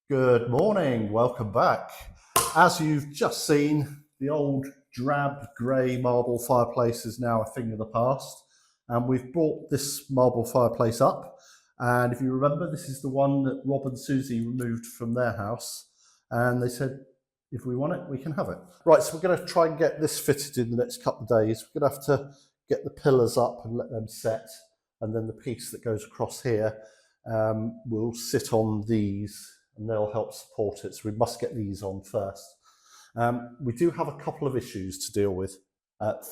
Good morning, welcome back. As you've just seen, the old drab grey marble fireplace is now a thing of the past, and we've brought this marble fireplace up. And if you remember, this is the one that Rob and Susie removed from their house, and they said, if we want it, we can have it. Right, so we're going to try and get this fitted in the next couple of days. We're going to have to get the pillars up and let them set, and then the piece that goes across here will sit on these, and they'll help support it. So we must get these on first. We do have a couple of issues to deal with.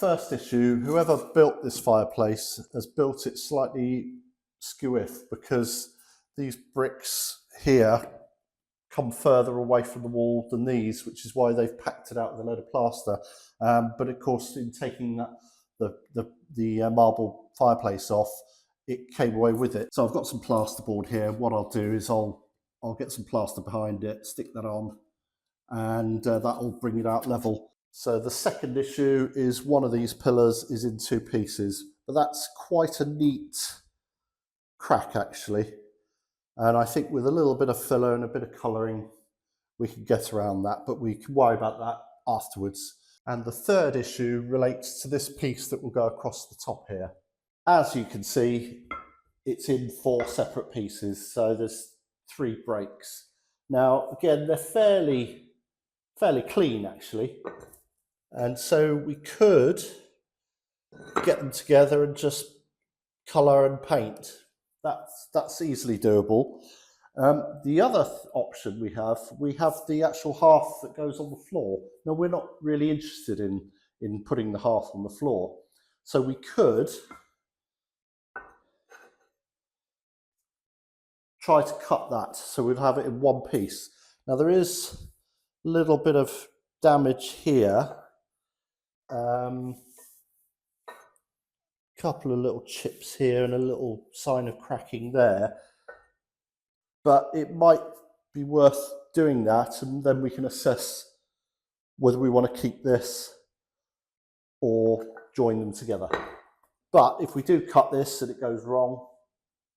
First issue, whoever built this fireplace has built it slightly skew-if, because these bricks here come further away from the wall than these, which is why they've packed it out with a load of plaster. But of course, in taking the marble fireplace off, it came away with it. So I've got some plasterboard here. What I'll do is I'll get some plaster behind it, stick that on, and that'll bring it out level. So the second issue is one of these pillars is in two pieces, but that's quite a neat crack actually. And I think with a little bit of filler and a bit of colouring, we can get around that, but we can worry about that afterwards. And the third issue relates to this piece that will go across the top here. As you can see, it's in 4 separate pieces, so there's 3 breaks. Now, again, they're fairly clean actually, and so we could get them together and just colour and paint. That's easily doable. The other option we have the actual hearth that goes on the floor. Now, we're not really interested in putting the hearth on the floor, so we could try to cut that so we'd have it in one piece. Now, there is a little bit of damage here, couple of little chips here and a little sign of cracking there, but it might be worth doing that, and then we can assess whether we want to keep this or join them together. But if we do cut this and it goes wrong,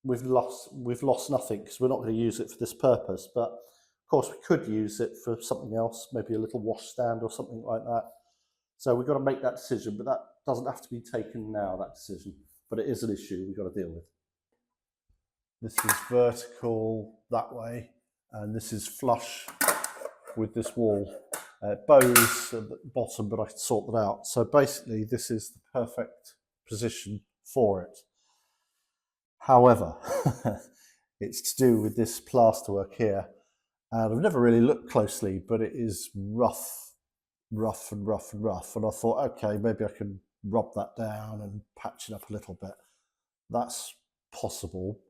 we've lost nothing, because we're not going to use it for this purpose. But of course we could use it for something else, maybe a little wash stand or something like that. So we've got to make that decision, but that doesn't have to be taken now, that decision. But it is an issue we've got to deal with. This is vertical that way, and this is flush with this wall. Bows at the bottom, but I can sort that out. So basically this is the perfect position for it. However, it's to do with this plasterwork here, and I've never really looked closely, but it is rough. And I thought, okay, maybe I can rub that down and patch it up a little bit. That's possible,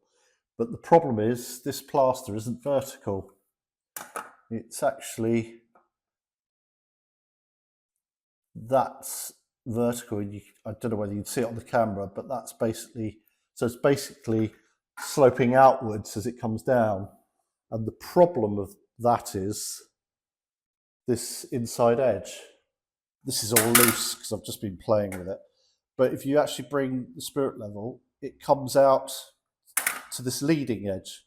but the problem is this plaster isn't vertical. It's actually, that's vertical. I don't know whether you'd see it on the camera, but that's basically, so it's basically sloping outwards as it comes down. And the problem of that is this inside edge. This is all loose because I've just been playing with it. But if you actually bring the spirit level, it comes out to this leading edge.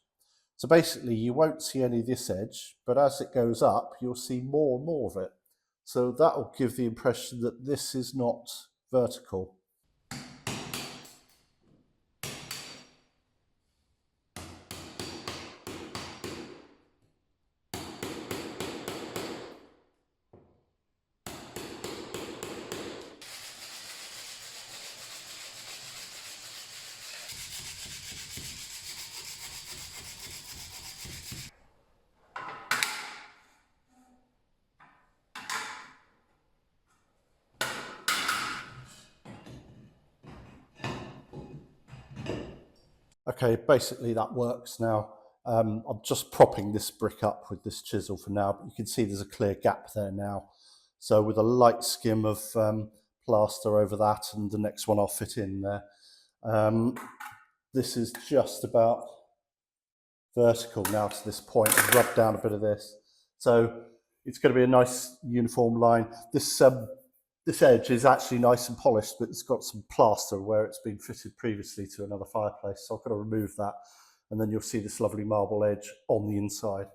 So basically you won't see any of this edge, but as it goes up, you'll see more and more of it. So that will give the impression that this is not vertical. Okay, basically that works now. I'm just propping this brick up with this chisel for now, but you can see there's a clear gap there now. So with a light skim of plaster over that, and the next one I'll fit in there. This is just about vertical now to this point. I've rubbed down a bit of this. So it's going to be a nice uniform line. This edge is actually nice and polished, but it's got some plaster where it's been fitted previously to another fireplace. So I've got to remove that, and then you'll see this lovely marble edge on the inside.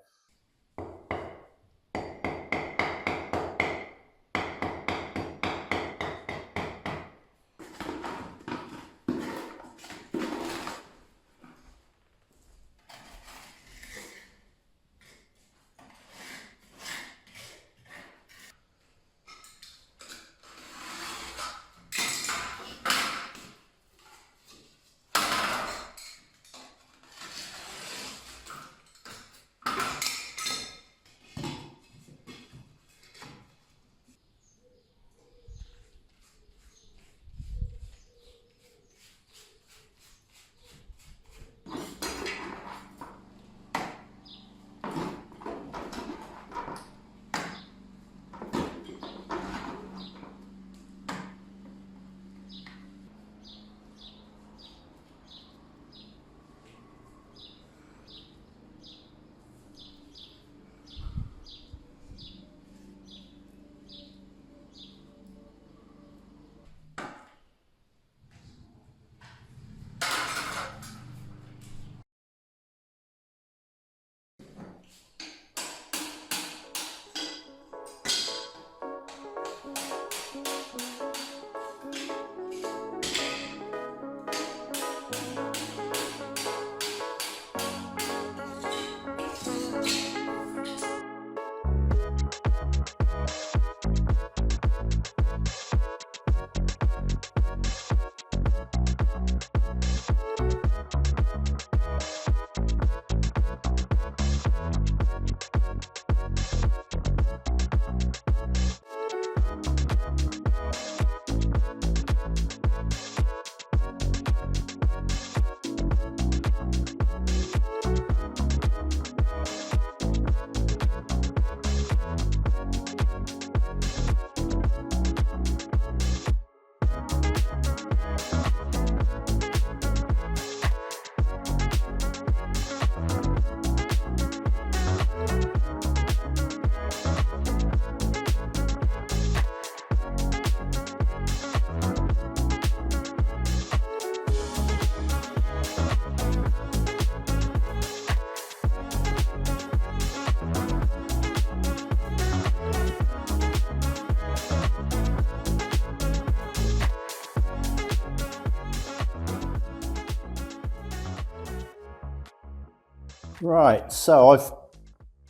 Right, so I've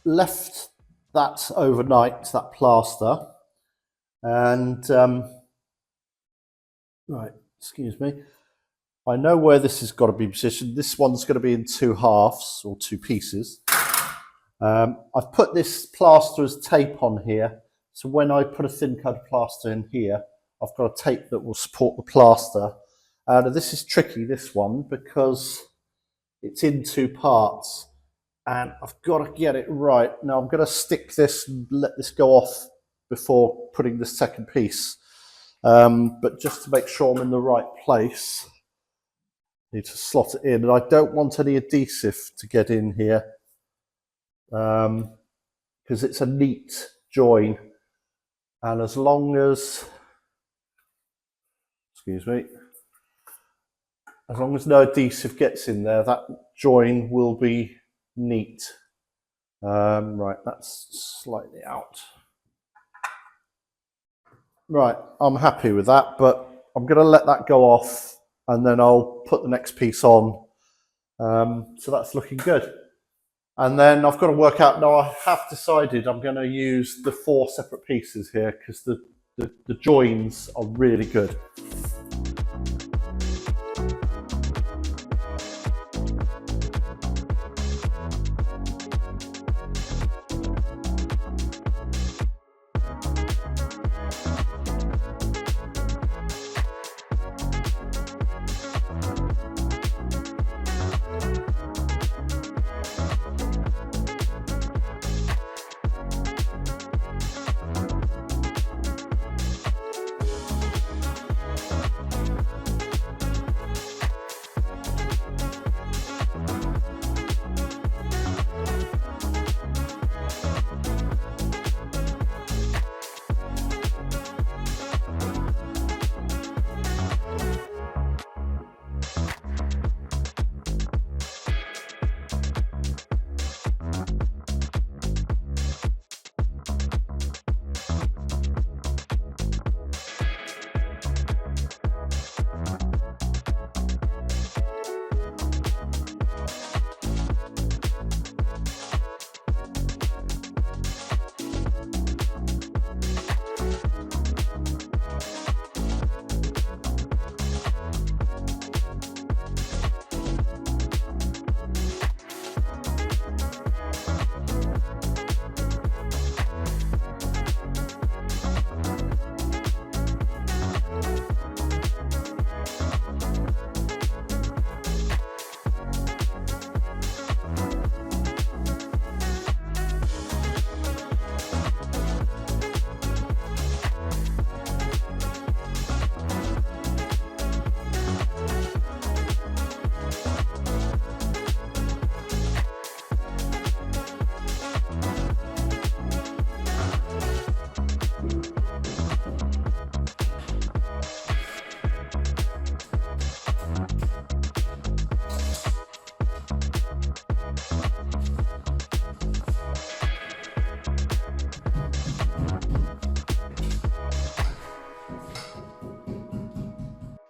left that overnight, that plaster, and right, excuse me. I know where this has got to be positioned. This one's going to be in 2 halves or 2 pieces. I've put this plaster as tape on here, so when I put a thin coat of plaster in here, I've got a tape that will support the plaster. This is tricky, this one, because it's in 2 parts, and I've got to get it right. Now I'm going to stick this and let this go off before putting the second piece, but just to make sure I'm in the right place, I need to slot it in, and I don't want any adhesive to get in here, because it's a neat join, and as long as, excuse me, as long as no adhesive gets in there, that join will be neat. Right, that's slightly out. Right, I'm happy with that, but I'm going to let that go off and then I'll put the next piece on. So that's looking good. And then I've got to work out, now I have decided I'm going to use the 4 separate pieces here because the joins are really good.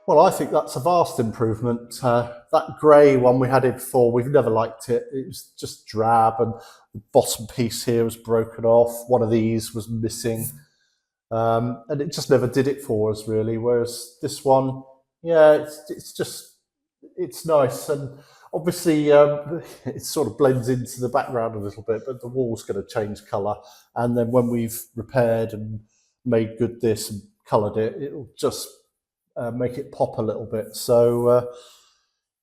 Well, I think that's a vast improvement. That grey one we had in before, we've never liked it. It was just drab, and the bottom piece here was broken off. One of these was missing, and it just never did it for us, really. Whereas this one, yeah, it's nice, and obviously it sort of blends into the background a little bit. But the wall's going to change colour, and then when we've repaired and made good this and coloured it, it'll just make it pop a little bit. So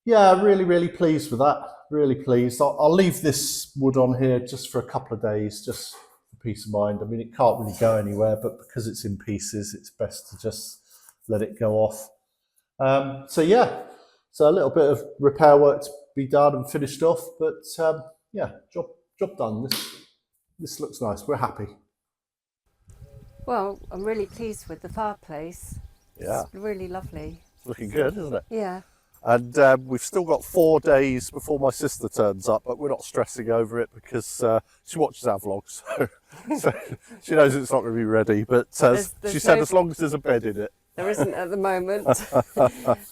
yeah, really pleased with that. Really pleased. I'll leave this wood on here just for a couple of days, just for peace of mind. I mean, it can't really go anywhere, but because it's in pieces, it's best to just let it go off. So yeah, so a little bit of repair work to be done and finished off, but yeah, job done. This looks nice. We're happy. Well, I'm really pleased with the fireplace. Yeah, It's really lovely. it's looking good, isn't it? Yeah. And we've still got 4 days before my sister turns up, but we're not stressing over it because she watches our vlogs, so she knows it's not going to be ready. But There's she said no- as long as there's a bed in it. There isn't at the moment,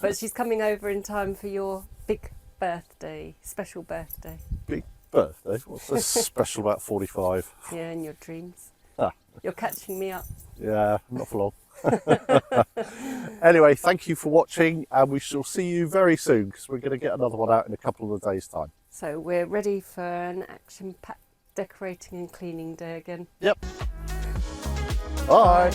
but she's coming over in time for your big birthday, special birthday. Big Birthday? What's so special about 45? Yeah, in your dreams. Ah. You're catching me up. Yeah, not for long. Anyway, thank you for watching, and we shall see you very soon because we're going to get another one out in a couple of days' time. So we're ready for an action-packed decorating and cleaning day again. Yep. Bye.